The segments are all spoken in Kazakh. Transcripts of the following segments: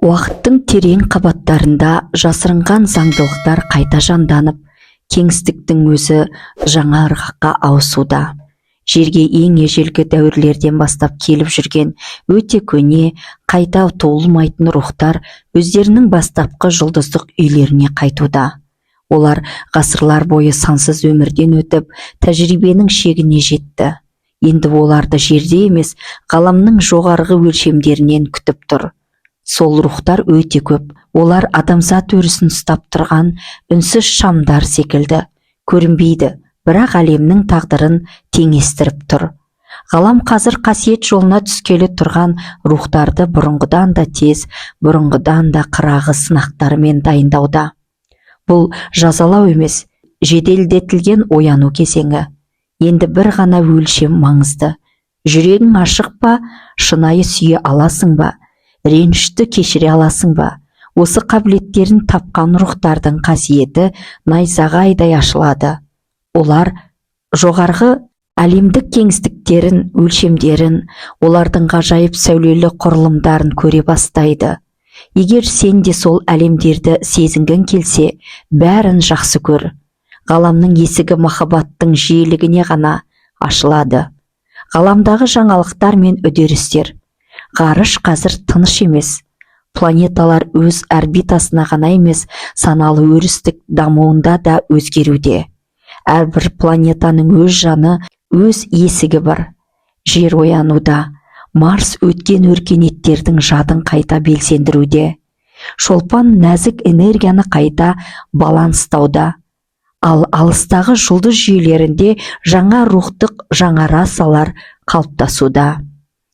Уақыттың терең қабаттарында жасырынған заңдылықтар қайта жанданып, кеңістіктің өзі жаңа ырғаққа ауысуда. Жерге ең ежелгі дәуірлерден бастап келіп жүрген өте көне, қайта туылмайтын рухтар өздерінің бастапқы жұлдыздық үйлеріне қайтуда. Олар ғасырлар бойы сансыз өмірден өтіп, тәжірибенің шегіне жетті. Енді оларды жерде емес, ғаламның жоғарғы өлшемдерінен күтіп тұр. Сол рухтар өте көп. Олар адамзат өрісін ұстап тұрған үнсіз шамдар секілді. Көрінбейді, бірақ әлемнің тағдырын теңестіріп тұр. Ғалам қазір қасиет жолына түскелі тұрған рухтарды бұрынғыдан да тез, бұрынғыдан да қырағы сынақтарымен дайындауда. Бұл жазалау емес, жеделдетілген ояну кезеңі. Енді бір ғана өлшем маңызды. Жүрегің ашық па, шынайы сүйе аласың ба? Ренішті кешіре аласың ба? Осы қабілеттерін тапқан рухтардың қасиеті найзағайдай ашылады. Олар жоғарғы әлемдік кеңістіктерін, өлшемдерін, олардың ғажайып сәулелі құрылымдарын көре бастайды. Егер сен де сол әлемдерді сезінгің келсе, бәрін жақсы көр. Ғаламның есігі махаббаттың жиілігіне ғана ашылады. Ғаламдағы жаңалықтар мен үдерістер. Ғарыш қазір тыныш емес. Планеталар өз орбитасына ғана емес, саналы өрістік дамуында да өзгеруде. Әрбір планетаның өз жаны, өз есігі бар. Жер оянуда. Марс өткен өркениеттердің жадын қайта белсендіруде. Шолпан нәзік энергияны қайта баланстауда. Ал алыстағы жұлдыз жүйелерінде жаңа рухтық жаңа расалар қалыптасуда.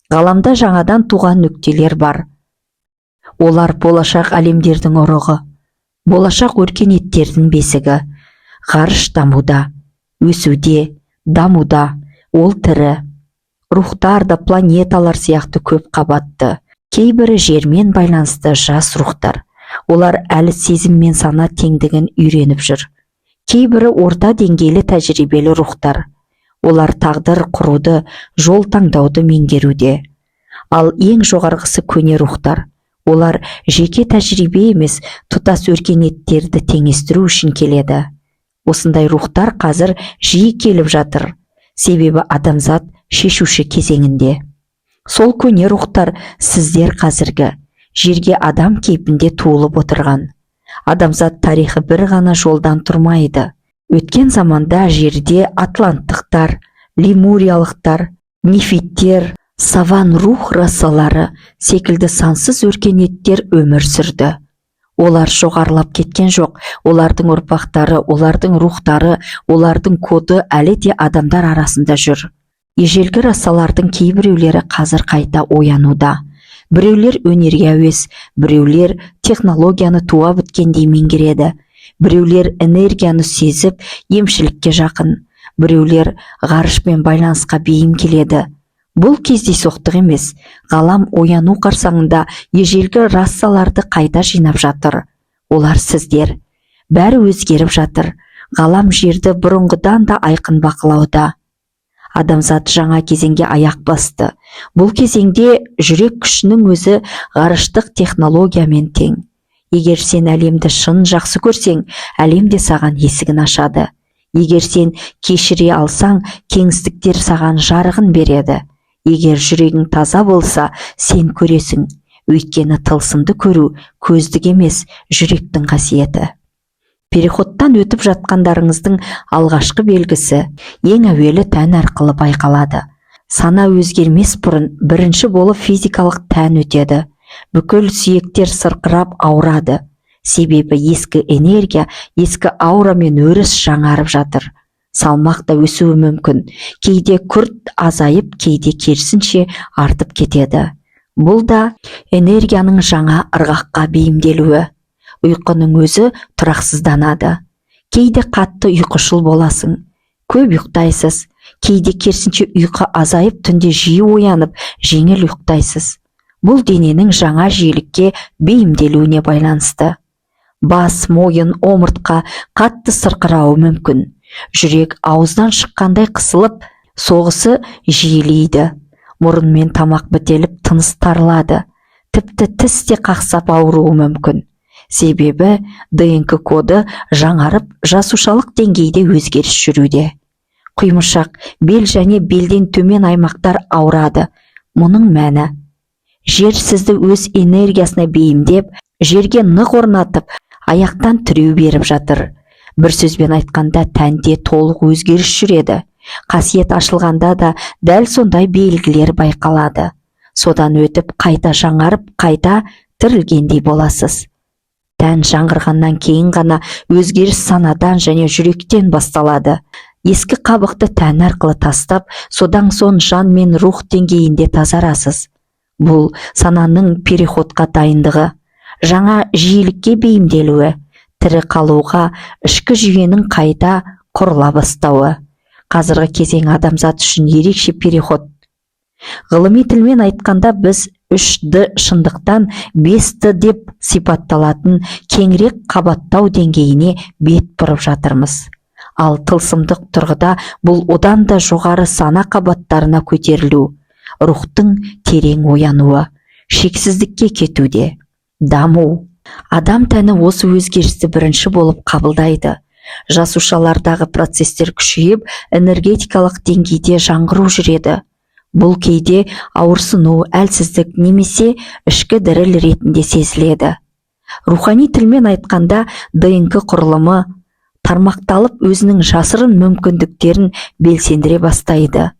Ғаламда жаңадан туған нүктелер бар. Олар болашақ әлемдердің ұрығы, болашақ өркениеттердің бесігі. Ғарыш дамуда, өсуде, дамуда, ол тірі. Рухтар да планеталар сияқты көп қабатты. Кейбірі жермен байланысты жас рухтар. Олар әлі сезім мен сана теңдігін үйреніп жүр. Кейбірі орта деңгейлі тәжірибелі рухтар. Олар тағдыр құруды, жол таңдауды меңгеруде. Ал ең жоғарғысы көне рухтар. Олар жеке тәжірибе емес, тұтас өркениеттерді теңестіру үшін келеді. Осындай рухтар қазір жиі келіп жатыр. Себебі адамзат шешуші кезеңінде. Сол көне рухтар сіздер қазіргі жерге адам кейпінде туылып отырған. Адамзат тарихы бір ғана жолдан тұрмайды. Өткен заманда жерде атланттықтар, лемуриялықтар, нефиттер, саван рух расалары секілді сансыз өркениеттер өмір сүрді. Олар жоғарылап кеткен жоқ. Олардың ұрпақтары, олардың рухтары, олардың коды әлі де адамдар арасында жүр. Ежелгі расалардың кейбіреулері қазір қайта оянуда. Біреулер өнерге әуес, біреулер технологияны туа біткендей меңгереді. Біреулер энергияны сезіп, емшілікке жақын. Біреулер ғарышпен байланысқа бейім келеді. Бұл кездейсоқтық емес. Ғалам ояну қарсаңында ежелгі расаларды қайта жинап жатыр. Олар сіздер. Бәрі өзгеріп жатыр. Ғалам жерді бұрынғыдан да айқын бақылауда. Адамзат жаңа кезеңге аяқ басты. Бұл кезеңде жүрек күшінің өзі ғарыштық технологиямен тең. Егер сен әлемді шын жақсы көрсең, әлем де саған есігін ашады. Егер сен кешіре алсаң, кеңістіктер саған жарығын береді. Егер жүрегің таза болса, сен көресің. Өйткені тылсымды көру көздік емес, жүректің қасиеті. Переходтан өтіп жатқандарыңыздың алғашқы белгісі ең әуелі тән арқылы байқалады. Сана өзгермес бұрын бірінші болып физикалық тән өтеді. Бүкіл сүйектер сырқырап ауырады. Себебі ескі энергия, ескі аурамен өріс жаңарып жатыр. Салмақ та өсуі мүмкін. Кейде күрт азайып, кейде керісінше артып кетеді. Бұл да энергияның жаңа ырғаққа бейімделуі. Ұйқының өзі тұрақсызданады. Кейде қатты ұйқышыл боласың. Көп ұйықтайсыз. Кейде керісінше ұйқы азайып, түнде жиі оянып, жеңіл ұйықтайсыз. Бұл дененің жаңа жиілікке бейімделуіне байланысты. Бас, мойын, омыртқа қатты сырқырауы мүмкін. Жүрек ауыздан шыққандай қысылып, соғысы жиілейді. Мұрын мен тамақ бітеліп, тыныс тарылады. тіпті тіс те қақсап ауыруы мүмкін. Себебі ДНК коды жаңарып, жасушалық деңгейде өзгеріс жүруде. Құймышақ, бел және белден төмен аймақтар ауырады. Мұның мәні: жер сізді өз энергиясына бейімдеп, жерге нық орнатып, аяқтан тіреу беріп жатыр. Бір сөзбен айтқанда, тәнде толық өзгеріс жүреді. Қасиет ашылғанда да дәл сондай белгілер байқалады. Содан өтіп, қайта жаңарып, қайта тірілгендей боласыз. Тән жаңғырғаннан кейін ғана өзгеріс санадан және жүректен басталады. Ескі қабықты тән арқылы тастап, содан соң жан мен рух деңгейінде тазарасыз. Бұл сананың переходқа дайындығы, жаңа жиілікке бейімделуі, тірі қалуға ішкі жүйенің қайта құрыла бастауы. Қазіргі кезең адамзат үшін ерекше переход. Ғылыми тілмен айтқанда, біз 3D шындықтан 5D деп сипатталатын кеңірек қабаттау деңгейіне бет бұрып жатырмыз. Ал тылсымдық тұрғыда бұл одан да жоғары сана қабаттарына көтерілу, рухтың терең оянуы, шексіздікке кетуде, даму. Адам тәні осы өзгерісті бірінші болып қабылдайды. Жасушалардағы процестер күшейіп, энергетикалық деңгейде жаңғыру жүреді. Бұл кейде ауырсыну, әлсіздік немесе ішкі діріл ретінде сезіледі. Рухани тілмен айтқанда, ДНК құрылымы тармақталып, өзінің жасырын мүмкіндіктерін белсендіре бастайды.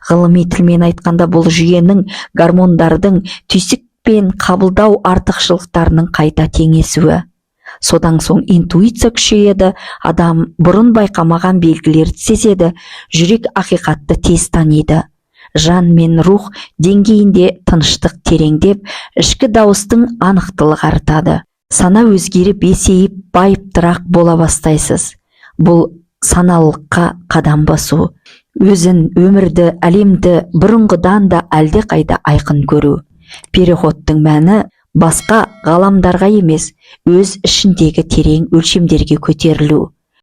Ғылыми тілмен айтқанда, бұл жүйенің гормондардың түйсік пен қабылдау артықшылықтарының қайта теңесуі. Содан соң интуиция күшейеді, адам бұрын байқамаған белгілерді сезеді, жүрек ақиқатты тез таниды. Жан мен рух деңгейінде тыныштық тереңдеп, ішкі дауыстың анықтылығы артады. Сана өзгеріп, есейіп, байыптырақ бола бастайсыз. Бұл саналылыққа қадам басу. Өзін, өмірді, әлемді бұрынғыдан да әлде қайда айқын көру. Переходтың мәні басқа ғаламдарға емес, өз ішіндегі терең өлшемдерге көтерілу.